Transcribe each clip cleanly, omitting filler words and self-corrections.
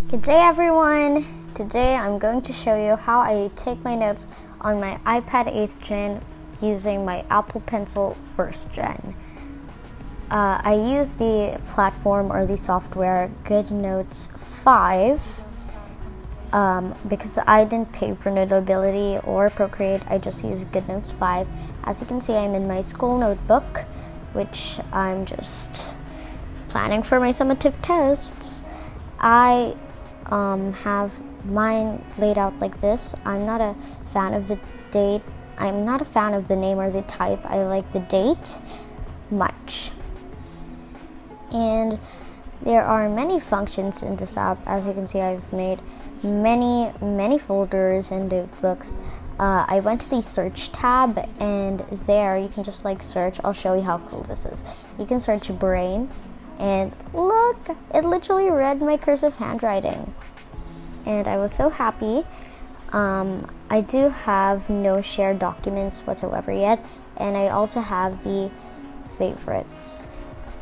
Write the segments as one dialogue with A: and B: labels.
A: Good day, everyone. Today I'm going to show you how I take my notes on my iPad 8th Gen using my Apple Pencil 1st Gen. I use the platform or the software GoodNotes 5 because I didn't pay for Notability or Procreate. I just use GoodNotes 5. As you can see, I'm in my school notebook, which I'm just planning for my summative tests. I have mine laid out like this. I'm not a fan of the date. I'm not a fan of the name or the type. I like the date much. And there are many functions in this app. As you can see, I've made many folders and notebooks. I went to the search tab, and there you can just search. I'll show you how cool this is. You can search brain, and look, it literally read my cursive handwriting. And I was so happy. I do have no shared documents whatsoever yet, and I also have the favorites.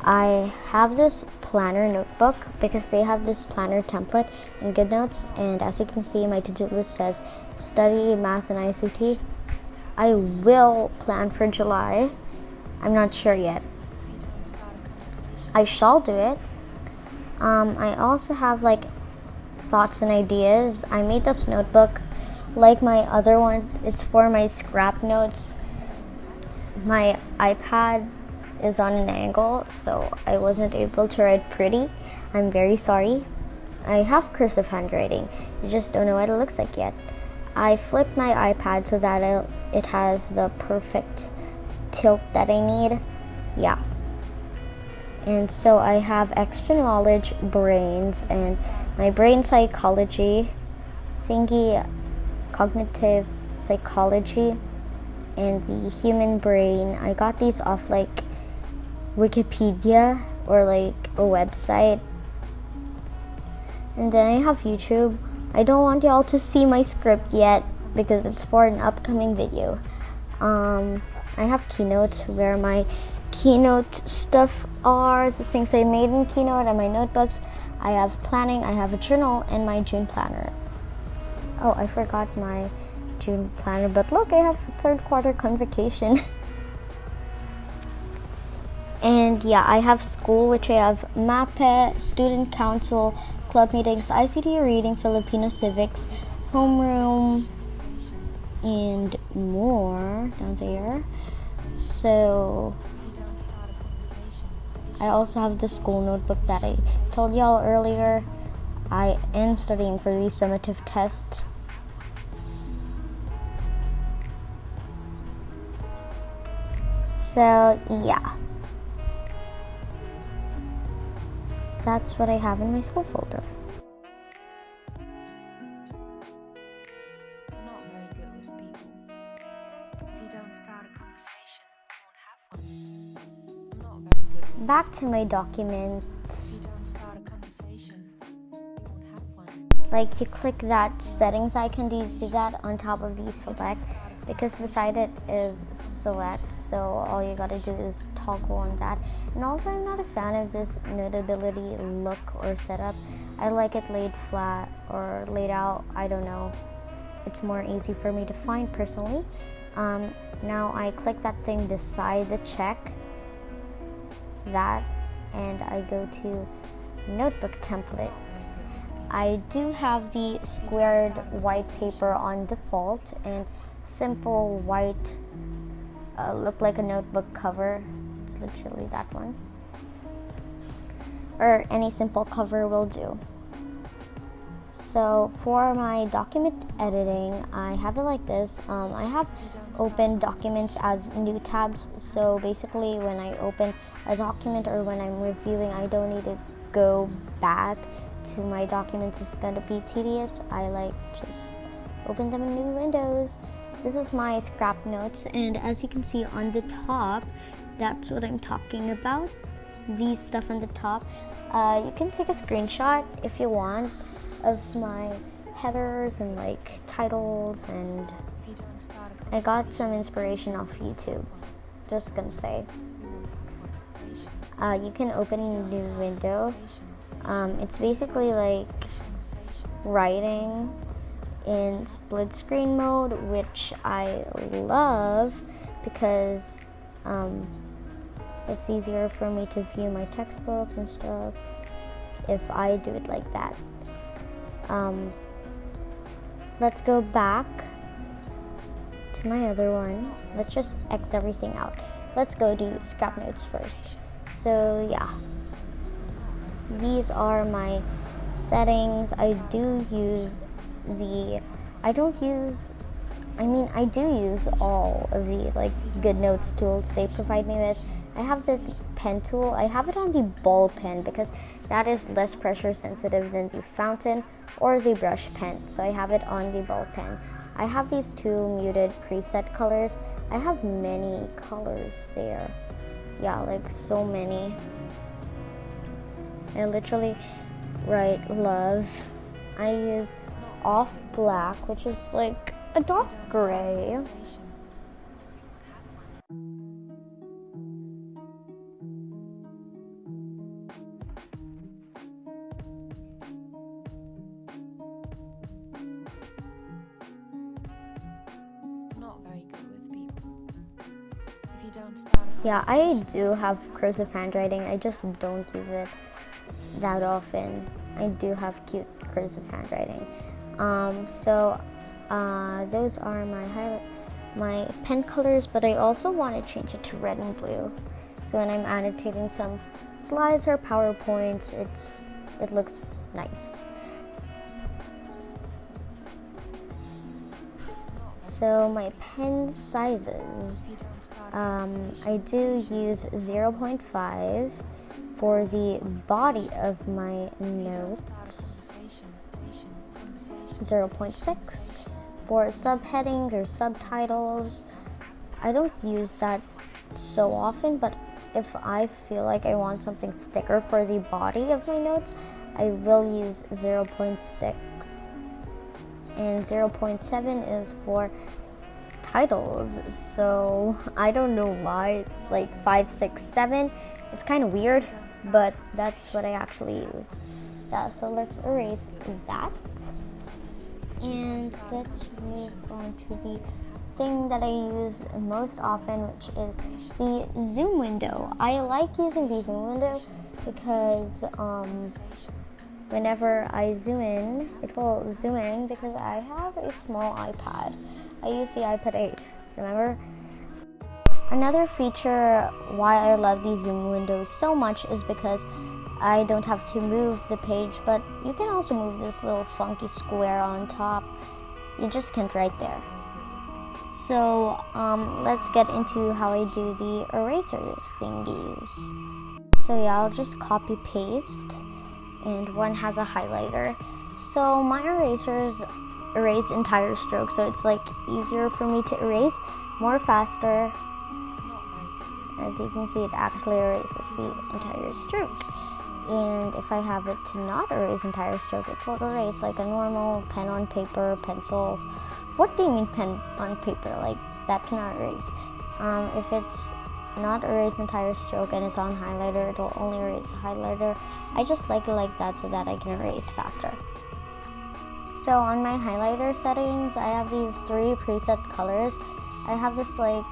A: I have this planner notebook because they have this planner template in GoodNotes, and as you can see, my to-do list says study math and ICT. I will plan for July. I'm not sure yet. I shall do it. I also have thoughts and ideas. I made this notebook like my other ones. It's for my scrap notes. My iPad is on an angle, so I wasn't able to write pretty. I'm very sorry. I have cursive handwriting. You just don't know what it looks like yet. I flipped my iPad so that it has the perfect tilt that I need. Yeah. And so I have extra knowledge, brains, and my brain psychology thingy, cognitive psychology, and the human brain. I got these off Wikipedia or a website. And then I have YouTube. I don't want y'all to see my script yet because it's for an upcoming video. I have Keynote where my Keynote stuff are the things I made in Keynote and my notebooks. I have planning, I have a journal, and my June planner. Oh, I forgot my June planner, but look, I have third quarter convocation. And yeah, I have school, which I have MAPE, student council, club meetings, ICT reading, Filipino civics, homeroom, and more down there. So I also have the school notebook that I told y'all earlier. I am studying for the summative test. So yeah, that's what I have in my school folder.
B: I'm not very good with people. If you don't start a conversation, you won't have one. I'm not very good with
A: Back to my documents.
B: If you don't start a conversation, you won't have one.
A: You click that settings icon. Do you see that on top of the select? Because beside it is select, so all you gotta do is toggle on that. And also, I'm not a fan of this Notability look or setup. I like it laid flat or laid out. I don't know. It's more easy for me to find personally. Now I click that thing beside the check, that, and I go to notebook templates. I do have the squared white paper on default, and simple white look like a notebook cover. It's literally that one, or any simple cover will do. So for my document editing, I have it like this. I have open documents as new tabs, so basically when I open a document or when I'm reviewing, I don't need to go back to my documents. It's gonna be tedious. I just open them in new windows. This is my scrap notes, and as you can see on the top, that's what I'm talking about. These stuff on the top. You can take a screenshot if you want of my headers and titles, and I got some inspiration off YouTube. Just gonna say. You can open a new window. It's basically writing in split screen mode, which I love because it's easier for me to view my textbooks and stuff if I do it like that. Let's go back to my other one. Let's just X everything out. Let's go do scrap notes first. So yeah, these are my settings. I do use I do use all of the GoodNotes tools they provide me with. I have this pen tool. I have it on the ball pen because that is less pressure sensitive than the fountain or the brush pen. So I have it on the ball pen. I have these two muted preset colors. I have many colors there. Yeah, like so many. I literally write love. I use off black, which is like a dark gray.
B: Not very good with people. If you don't start a
A: Yeah, I do have cursive handwriting. I just don't use it that often. I do have cute cursive handwriting. Those are my pen colors, but I also want to change it to red and blue. So when I'm annotating some slides or PowerPoints, it looks nice. So my pen sizes, I do use 0.5 for the body of my notes, 0.6 for subheadings or subtitles. I don't use that so often, but if I feel like I want something thicker for the body of my notes, I will use 0.6. And 0.7 is for titles. So I don't know why it's like 5, 6, 7. It's kind of weird, but that's what I actually use. Yeah, so let's erase that. And let's move on to the thing that I use most often, which is the zoom window. I like using the zoom window because whenever I zoom in, it will zoom in because I have a small iPad. I use the iPad 8, remember? Another feature why I love these zoom windows so much is because I don't have to move the page, but you can also move this little funky square on top. You just can't write there. So let's get into how I do the eraser thingies. So yeah, I'll just copy paste, and one has a highlighter. So my erasers erase entire strokes, so it's like easier for me to erase more faster. As you can see, it actually erases the entire stroke. And if I have it to not erase entire stroke, it will erase like a normal pen on paper, pencil. What do you mean pen on paper? Like that cannot erase. If it's not erase entire stroke and it's on highlighter, it will only erase the highlighter. I just like it like that so that I can erase faster. So on my highlighter settings, I have these 3 preset colors. I have this like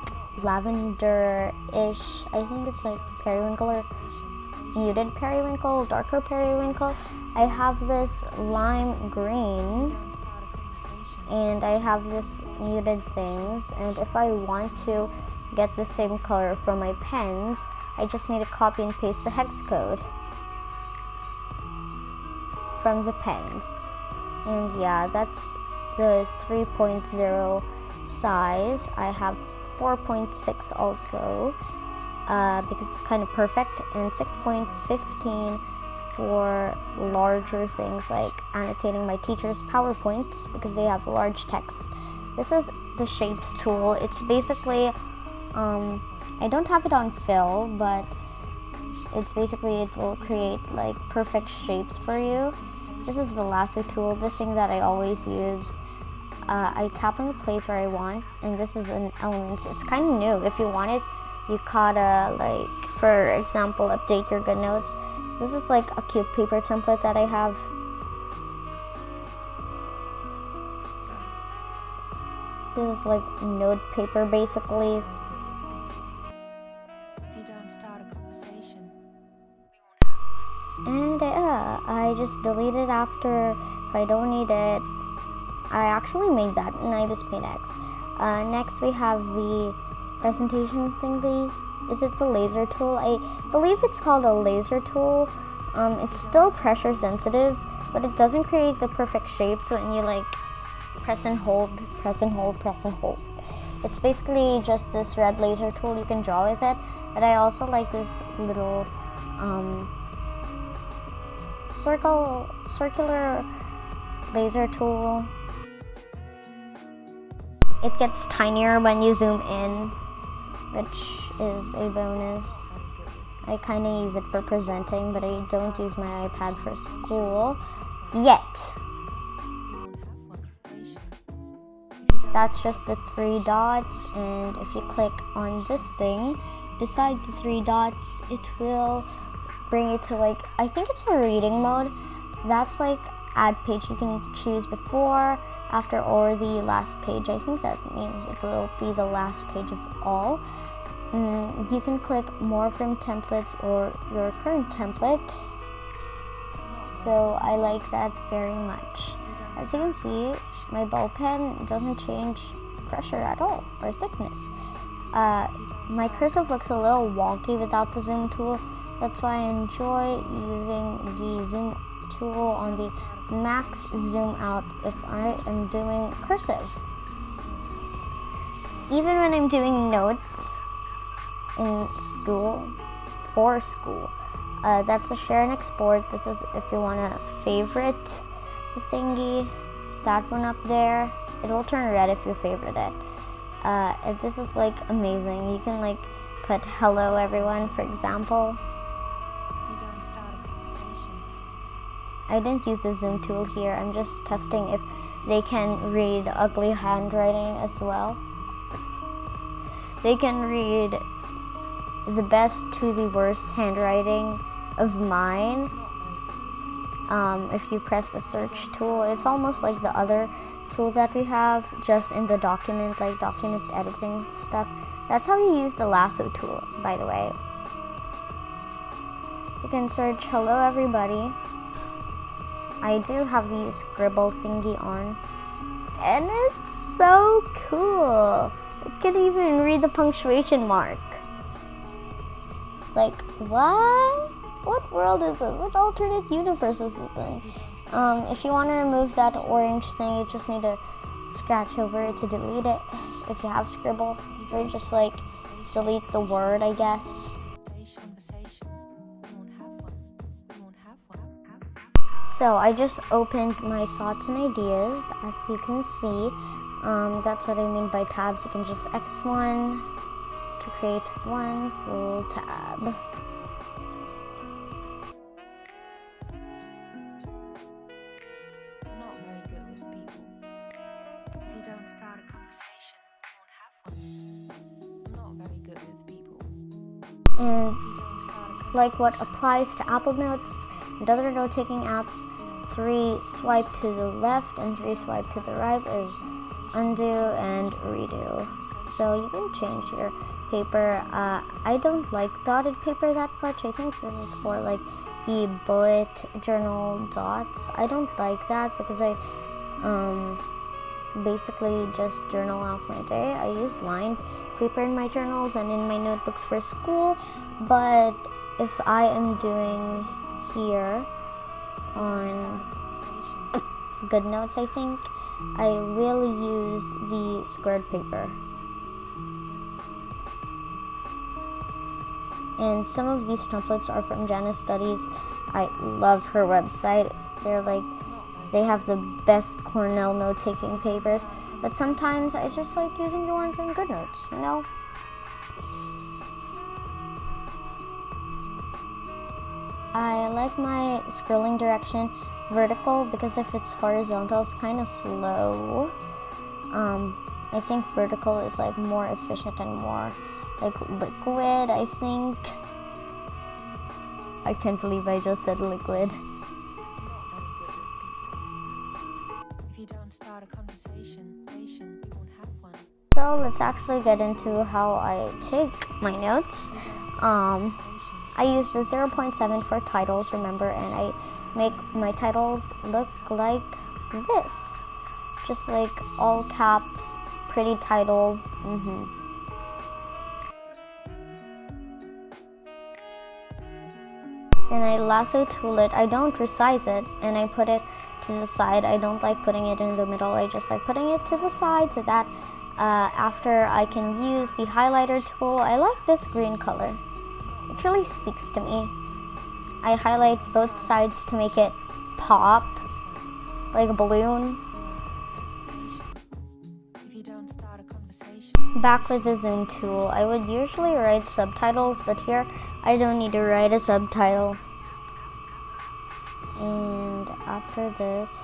A: lavender-ish, I think it's like periwinkle or muted periwinkle, darker periwinkle. I have this lime green, and I have this muted things. And if I want to get the same color from my pens, I just need to copy and paste the hex code from the pens. And yeah, that's the 3.0 size. I have 4.6 also because it's kind of perfect, and 6.15 for larger things like annotating my teacher's PowerPoints because they have large text. This is the shapes tool. It's basically, I don't have it on fill, but it's basically, it will create like perfect shapes for you. This is the lasso tool, the thing that I always use. I tap on the place where I want, and this is an Elements. It's kind of new. If you want it, you gotta, like, for example, update your GoodNotes. This is like a cute paper template that I have. This is like note paper basically.
B: If you don't start a conversation,
A: And I just delete it after if I don't need it. I actually made that in Ibis Paint X. Next we have the presentation thingy. Is it the laser tool? I believe it's called a laser tool. It's still pressure sensitive, but it doesn't create the perfect shape. So when you like press and hold, press and hold, press and hold. It's basically just this red laser tool. You can draw with it. But I also like this little circular laser tool. It gets tinier when you zoom in, which is a bonus. I kind of use it for presenting, but I don't use my iPad for school yet. That's just the 3 dots, and if you click on this thing beside the 3 dots, it will bring you to like, I think it's a reading mode. That's like add page. You can choose before, after, or the last page. I think that means it will be the last page of all. You can click more from templates or your current template. So I like that very much. As you can see, my ball pen doesn't change pressure at all or thickness. My cursive looks a little wonky without the zoom tool. That's why I enjoy using the zoom tool on the max zoom out if I am doing cursive. Even when I'm doing notes in school, for school, that's a share and export. This is if you want to favorite the thingy, that one up there. It will turn red if you favorite it. And this is like amazing. You can like put hello everyone, for example.
B: if you don't start a conversation,
A: I didn't use the zoom tool here. I'm just testing if they can read ugly handwriting as well. They can read the best to the worst handwriting of mine. If you press the search tool, it's almost like the other tool that we have, just in the document, like document editing stuff. That's how you use the lasso tool, by the way. You can search hello everybody. I do have the scribble thingy on, and it's so cool. It can even read the punctuation mark. Like, what? What world is this? What alternate universe is this in? If you want to remove that orange thing, you just need to scratch over it to delete it. If you have scribble, or just like delete the word, I guess.
B: conversation, we won't have one. We won't have one.
A: So I just opened my thoughts and ideas, as you can see. That's what I mean by tabs. You can just X1 to create one full tab.
B: I'm not very good with people. If you don't start a conversation, you won't have one. I'm not very good with people.
A: And
B: If you don't start a conversation,
A: like what applies to Apple Notes and other note-taking apps, 3 swipe to the left and 3 swipe to the right is undo and redo. So you can change your paper. I don't like dotted paper that much. I think this is for like the bullet journal dots. I don't like that because I basically just journal out my day. I use lined paper in my journals and in my notebooks for school, but if I am doing here on GoodNotes, I think I will use the squared paper. And some of these templates are from Janice Studies. I love her website. They have the best Cornell note-taking papers. But sometimes I just like using the ones in GoodNotes, you know? I like my scrolling direction vertical because if it's horizontal, it's kind of slow. I think vertical is like more efficient and more like liquid, I think. I can't believe I just said liquid.
B: I'm not very good with people. If you don't start a conversation, you won't have one.
A: So let's actually get into how I take my notes. I use the 0.7 for titles, remember, and I make my titles look like this. Just like all caps, pretty title. Then I lasso tool it. I don't resize it, and I put it to the side. I don't like putting it in the middle. I just like putting it to the side so that after I can use the highlighter tool. I like this green color. It really speaks to me. I highlight both sides to make it pop like a balloon.
B: If you don't start a conversation.
A: Back with the zoom tool. I would usually write subtitles, but here I don't need to write a subtitle. And after this,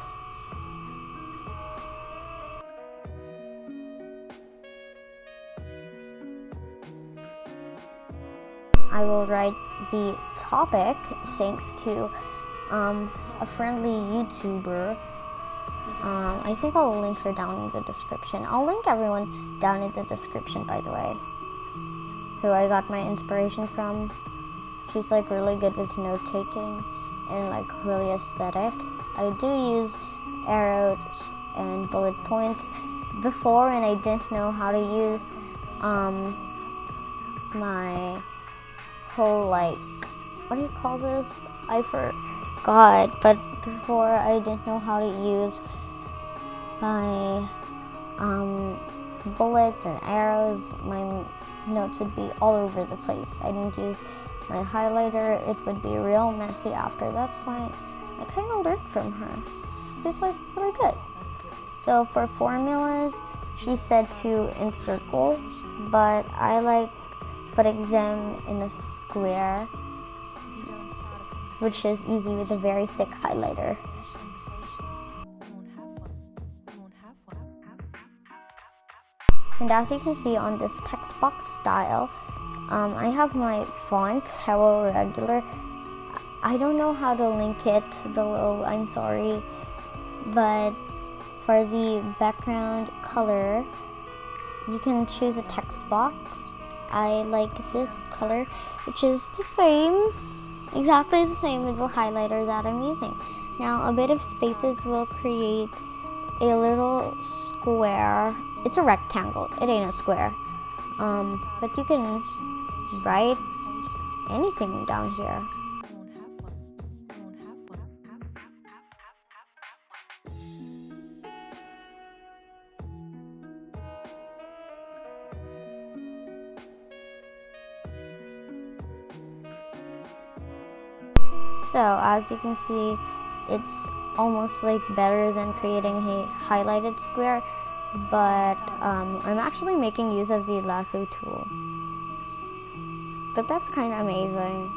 A: I will write the topic thanks to a friendly YouTuber. I think I'll link her down in the description. I'll link everyone down in the description, by the way, who I got my inspiration from. She's like really good with note taking and like really aesthetic. I do use arrows and bullet points before, and I didn't know how to use my whole, like, what do you call this? I forgot, but before I didn't know how to use my bullets and arrows. My notes would be all over the place. I didn't use my highlighter. It would be real messy after. That's why I kind of learned from her. She's like really good. So for formulas, she said to encircle, but I like putting them in a square, which is easy with a very thick highlighter. And as you can see on this text box style, I have my font, Hello Regular. I don't know how to link it below, I'm sorry. But for the background color, you can choose a text box. I like this color, which is the same, exactly the same as the highlighter that I'm using. Now a bit of spaces will create a little square. It's a rectangle, it ain't a square. But you can write anything down here. So as you can see, it's almost like better than creating a highlighted square, but I'm actually making use of the lasso tool. But that's kind of amazing.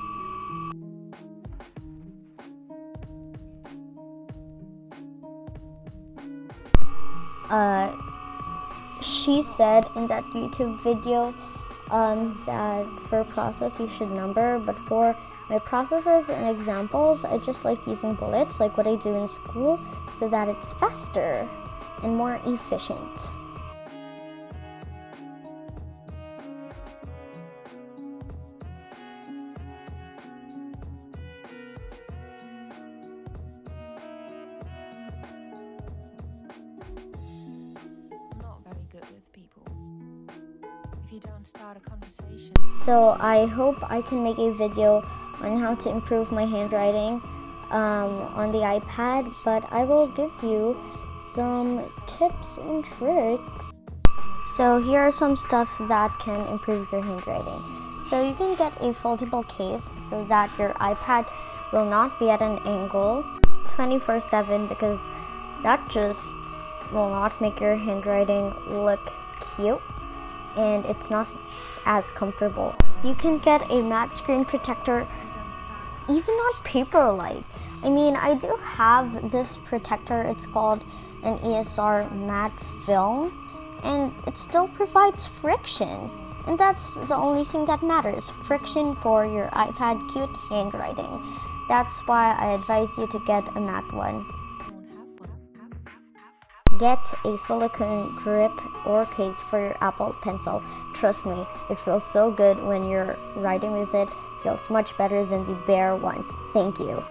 A: She said in that YouTube video that for a process you should number, but for my processes and examples, I just like using bullets like what I do in school so that it's faster and more efficient.
B: I'm not very good with people. If you don't start a conversation.
A: So I hope I can make a video on how to improve my handwriting on the iPad, but I will give you some tips and tricks. So here are some stuff that can improve your handwriting. So you can get a foldable case so that your iPad will not be at an angle 24/7, because that just will not make your handwriting look cute and it's not as comfortable. You can get a matte screen protector, even not paper-like. I mean, I do have this protector. It's called an ESR matte film, and it still provides friction. And that's the only thing that matters, friction for your iPad cute handwriting. That's why I advise you to get a matte one. Get a silicone grip or case for your Apple Pencil. Trust me, it feels so good when you're writing with it. It feels much better than the bare one. Thank you.